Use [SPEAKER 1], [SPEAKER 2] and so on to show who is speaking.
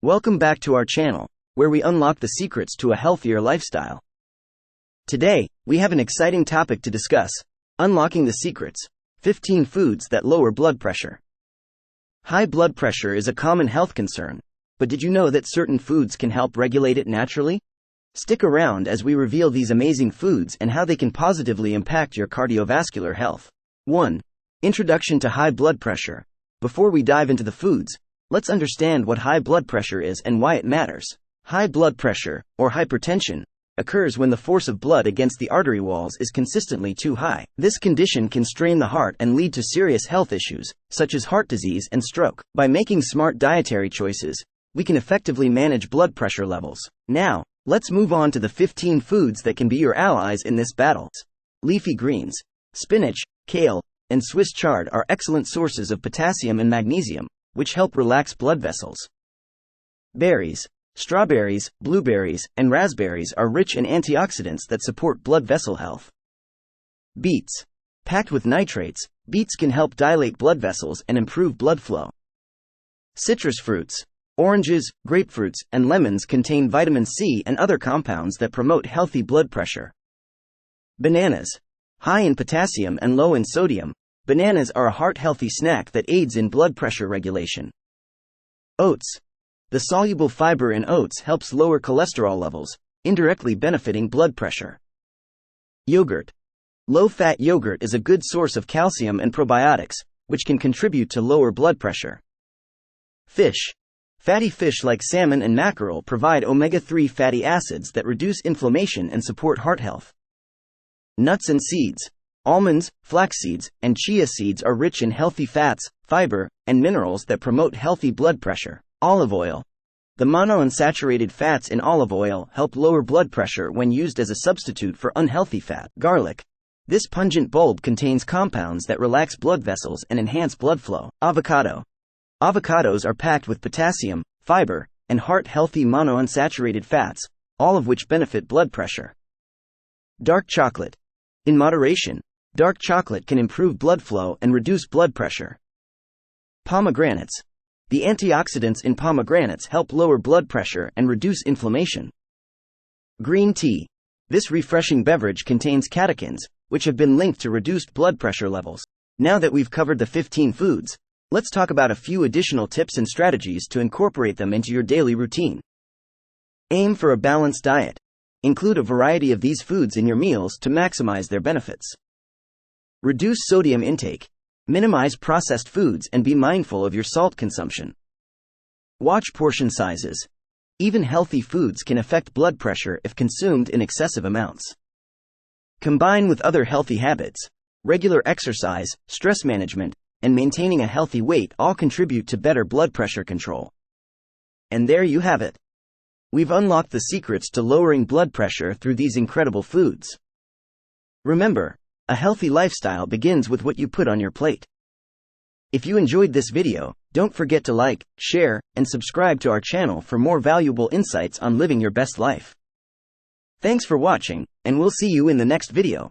[SPEAKER 1] Welcome back to our channel, where we unlock the secrets to a healthier lifestyle. Today, we have an exciting topic to discuss: unlocking the secrets, 15 foods that lower blood pressure. High blood pressure is a common health concern, but did you know that certain foods can help regulate it naturally? Stick around as we reveal these amazing foods and how they can positively impact your cardiovascular health. 1. Introduction to high blood pressure. Before we dive into the foods, let's understand what high blood pressure is and why it matters. High blood pressure, or hypertension, occurs when the force of blood against the artery walls is consistently too high. This condition can strain the heart and lead to serious health issues, such as heart disease and stroke. By making smart dietary choices, we can effectively manage blood pressure levels. Now, let's move on to the 15 foods that can be your allies in this battle. Leafy greens, spinach, kale, and Swiss chard are excellent sources of potassium and magnesium, which help relax blood vessels. Berries, strawberries, blueberries, and raspberries are rich in antioxidants that support blood vessel health. Beets. Packed with nitrates, beets can help dilate blood vessels and improve blood flow. Citrus fruits. Oranges, grapefruits, and lemons contain vitamin C and other compounds that promote healthy blood pressure. Bananas. High in potassium and low in sodium, bananas are a heart-healthy snack that aids in blood pressure regulation. Oats. The soluble fiber in oats helps lower cholesterol levels, indirectly benefiting blood pressure. Yogurt. Low-fat yogurt is a good source of calcium and probiotics, which can contribute to lower blood pressure. Fish. Fatty fish like salmon and mackerel provide omega-3 fatty acids that reduce inflammation and support heart health. Nuts and seeds. Almonds, flax seeds, and chia seeds are rich in healthy fats, fiber, and minerals that promote healthy blood pressure. Olive oil. The monounsaturated fats in olive oil help lower blood pressure when used as a substitute for unhealthy fat. Garlic. This pungent bulb contains compounds that relax blood vessels and enhance blood flow. Avocado. Avocados are packed with potassium, fiber, and heart-healthy monounsaturated fats, all of which benefit blood pressure. Dark chocolate. In moderation, dark chocolate can improve blood flow and reduce blood pressure. Pomegranates. The antioxidants in pomegranates help lower blood pressure and reduce inflammation. Green tea. This refreshing beverage contains catechins, which have been linked to reduced blood pressure levels. Now that we've covered the 15 foods, let's talk about a few additional tips and strategies to incorporate them into your daily routine. Aim for a balanced diet. Include a variety of these foods in your meals to maximize their benefits. Reduce sodium intake. Minimize processed foods and be mindful of your salt consumption. Watch portion sizes. Even healthy foods can affect blood pressure if consumed in excessive amounts. Combine with other healthy habits. Regular exercise, stress management, and maintaining a healthy weight all contribute to better blood pressure control. And there you have it. We've unlocked the secrets to lowering blood pressure through these incredible foods. Remember, a healthy lifestyle begins with what you put on your plate. If you enjoyed this video, don't forget to like, share, and subscribe to our channel for more valuable insights on living your best life. Thanks for watching, and we'll see you in the next video.